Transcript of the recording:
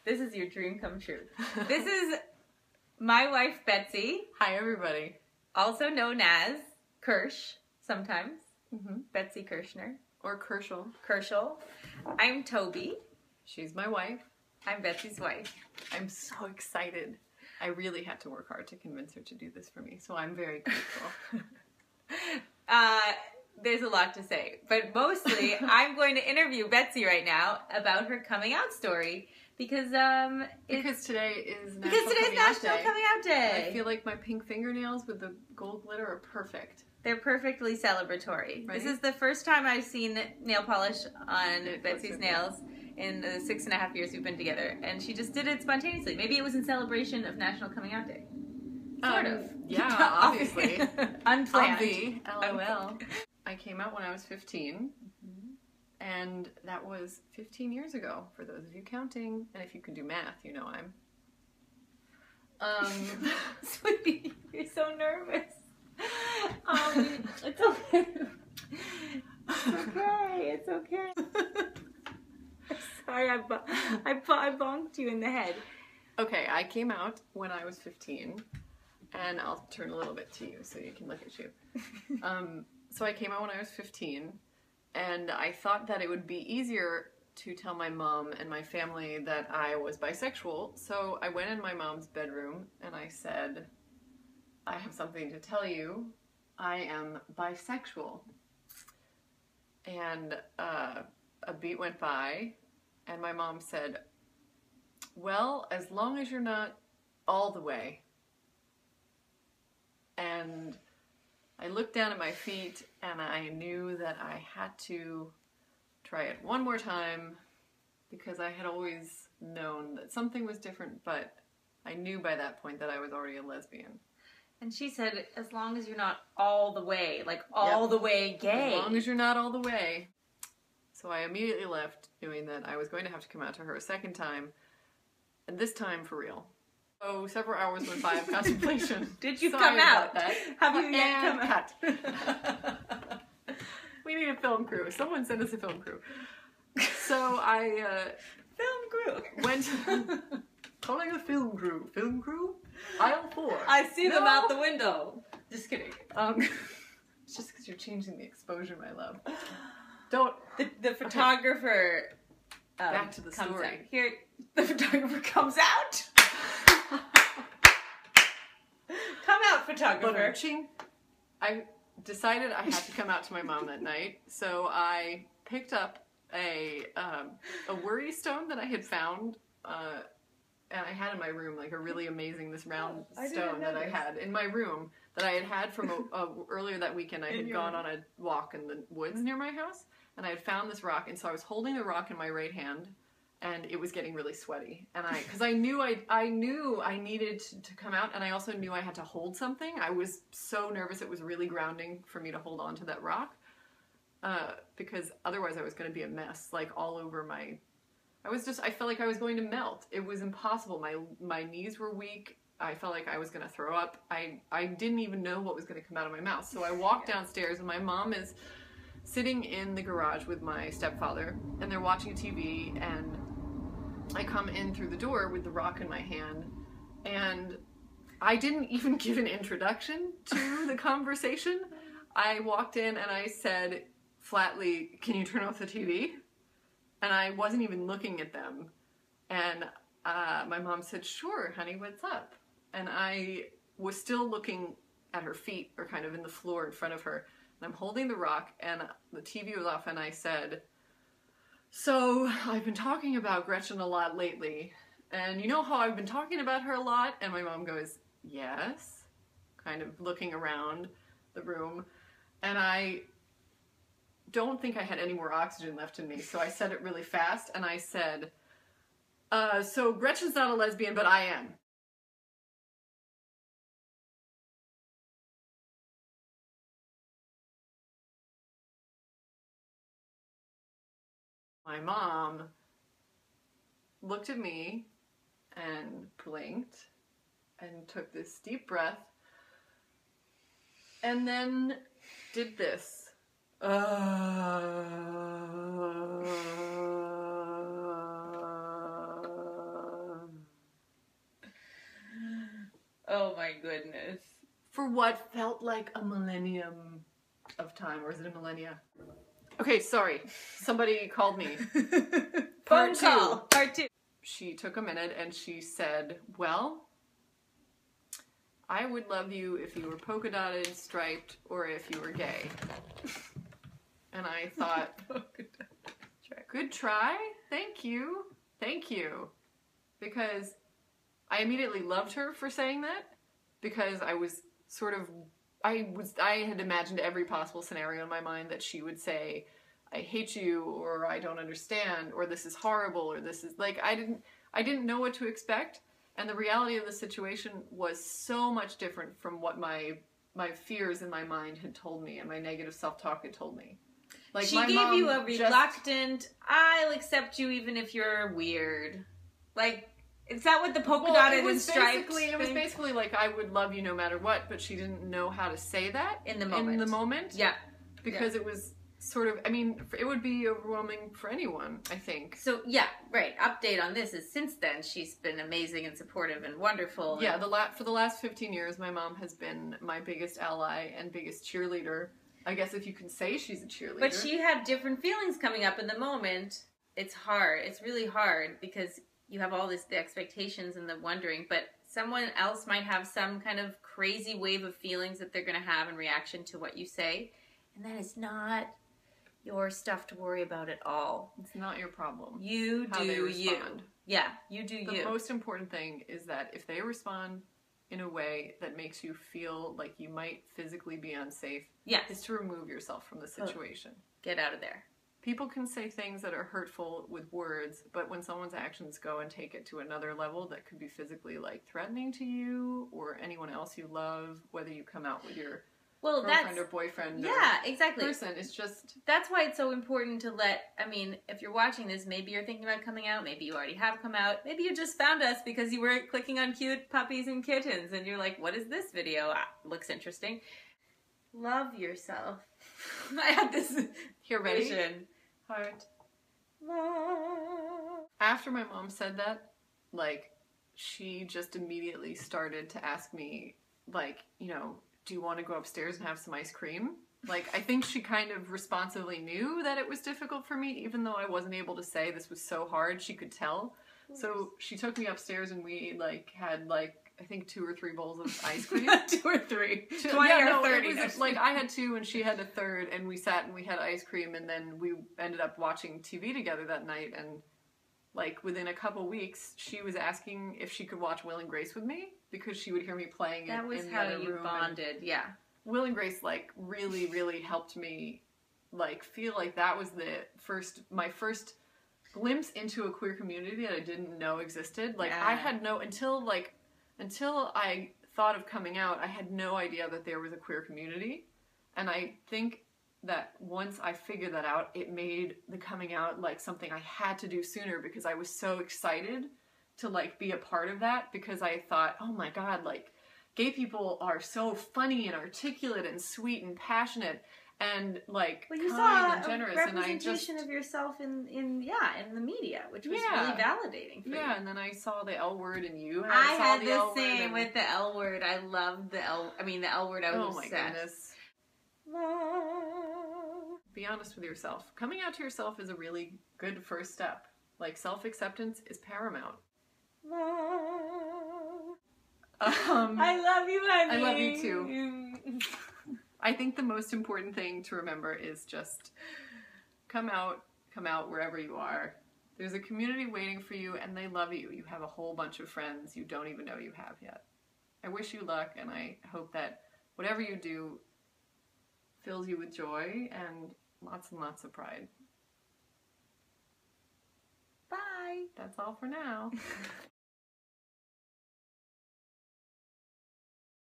This is your dream come true. This is my wife, Betsy. Hi, everybody. Also known as Kirsch, sometimes. Mm-hmm. Betsy Kirschner. Or Kerschel. Kerschel. I'm Toby. She's my wife. I'm Betsy's wife. I'm so excited. I really had to work hard to convince her to do this for me, so I'm very grateful. There's a lot to say, but mostly I'm going to interview Betsy right now about her coming out story because today is National Coming Out Day. I feel like my pink fingernails with the gold glitter are perfect. They're perfectly celebratory. Right? This is the first time I've seen nail polish on Betsy's nails in the 6.5 years we've been together, and she just did it spontaneously. Maybe it was in celebration of National Coming Out Day. Sort of. Yeah, obviously. Unplanned. LOL. I came out when I was 15, and that was 15 years ago, for those of you counting. And if you can do math, you know Sweetie, you're so nervous. It's okay. It's okay. Sorry, I bonked you in the head. Okay, I came out when I was 15, and I'll turn a little bit to you so you can look at you. So I came out when I was 15, and I thought that it would be easier to tell my mom and my family that I was bisexual, so I went in my mom's bedroom and I said, I have something to tell you. I am bisexual. And a beat went by, and my mom said, well, as long as you're not all the way. And I looked down at my feet, and I knew that I had to try it one more time, because I had always known that something was different, but I knew by that point that I was already a lesbian. And she said, as long as you're not all the way, like all the way gay. As long as you're not all the way. So I immediately left, knowing that I was going to have to come out to her a second time, and this time for real. So several hours went by of contemplation. Did you Sorry come out? About that. Have you yet come out? We need a film crew. Someone send us a film crew. So I film crew. Went calling a film crew. Film crew? Aisle 4. I see them out the window. Just kidding. It's just because you're changing the exposure, my love. Don't. The photographer. Back to the story. Out. Here, the photographer comes out. Come out, photographer. I decided I had to come out to my mom that night, so I picked up a worry stone that I had found, and I had in my room, like a really amazing, this round stone that I had in my room that I had from earlier that weekend. I had gone on a walk in the woods near my house, and I had found this rock, and so I was holding the rock in my right hand, and it was getting really sweaty, and because I knew I needed to come out, and I also knew I had to hold something. I was so nervous. It was really grounding for me to hold on to that rock, because otherwise I was going to be a mess, like all over my. I felt like I was going to melt. It was impossible. My knees were weak. I felt like I was going to throw up. I didn't even know what was going to come out of my mouth. So I walked downstairs, and my mom is sitting in the garage with my stepfather, and they're watching TV, and I come in through the door with the rock in my hand, and I didn't even give an introduction to the conversation. I walked in and I said flatly, "Can you turn off the TV?" And I wasn't even looking at them. And my mom said, "Sure, honey, what's up?" And I was still looking at her feet, or kind of in the floor in front of her. And I'm holding the rock, and the TV was off, and I said, "So, I've been talking about Gretchen a lot lately, and you know how I've been talking about her a lot?" And my mom goes, "Yes," kind of looking around the room. And I don't think I had any more oxygen left in me, so I said it really fast, and I said, "So Gretchen's not a lesbian, but I am." My mom looked at me and blinked and took this deep breath and then did this. for what felt like a millennium of time. Or is it a millennia? Okay, sorry. Somebody called me. Phone call. Part 2. She took a minute and she said, well, I would love you if you were polka dotted, striped, or if you were gay. And I thought, good try. Thank you. Thank you. Because I immediately loved her for saying that, because I was sort of, I had imagined every possible scenario in my mind that she would say, I hate you, or I don't understand, or this is horrible, or this is, like, I didn't know what to expect, and the reality of the situation was so much different from what my fears in my mind had told me, and my negative self-talk had told me. Like, she gave you a reluctant, I'll accept you even if you're weird. Like, is that what the polka dotted and striped? It was basically like, I would love you no matter what, but she didn't know how to say that in the moment. Yeah. Because it was sort of, I mean, it would be overwhelming for anyone, I think. So, yeah, right. Update on this is since then, she's been amazing and supportive and wonderful. Yeah, for the last 15 years, my mom has been my biggest ally and biggest cheerleader. I guess if you can say she's a cheerleader. But she had different feelings coming up in the moment. It's hard. It's really hard because you have all the expectations and the wondering, but someone else might have some kind of crazy wave of feelings that they're going to have in reaction to what you say, and that is not your stuff to worry about at all. It's not your problem. You do you. Yeah, you do you. The most important thing is that if they respond in a way that makes you feel like you might physically be unsafe, is to remove yourself from the situation. Get out of there. People can say things that are hurtful with words, but when someone's actions go and take it to another level that could be physically, like, threatening to you or anyone else you love, whether you come out with your girlfriend or boyfriend exactly. person, it's just... That's why it's so important to I mean, if you're watching this, maybe you're thinking about coming out, maybe you already have come out, maybe you just found us because you were clicking on cute puppies and kittens, and you're like, what is this video? Looks interesting. Love yourself. I had this vision. Heart. After my mom said that, like, she just immediately started to ask me, like, you know, do you want to go upstairs and have some ice cream? Like, I think she kind of responsively knew that it was difficult for me, even though I wasn't able to say this was so hard, she could tell. So she took me upstairs and we, like, had, like, I think 2 or 3 bowls of ice cream. 2 or 3. 20 or 30. It was, like, I had 2 and she had a third, and we sat and we had ice cream, and then we ended up watching TV together that night, and, like, within a couple weeks, she was asking if she could watch Will and Grace with me, because she would hear me playing it in the other room. That was how you bonded, yeah. Will and Grace, like, really, really helped me, like, feel like that was my first glimpse into a queer community that I didn't know existed. Like, I had until I thought of coming out, I had no idea that there was a queer community. And I think that once I figured that out, it made the coming out, like, something I had to do sooner, because I was so excited to, like, be a part of that, because I thought, oh my God, like, gay people are so funny and articulate and sweet and passionate and, like, kind and generous. And representation of yourself in the media, which was really validating for you. Yeah, and then I saw the L word in you. I had the same with the L word. I loved the L word. I was obsessed. Oh my goodness. Be honest with yourself. Coming out to yourself is a really good first step. Like, self-acceptance is paramount. I love you, honey. I love you too. I think the most important thing to remember is just come out wherever you are. There's a community waiting for you, and they love you. You have a whole bunch of friends you don't even know you have yet. I wish you luck, and I hope that whatever you do fills you with joy and lots of pride. Bye. That's all for now.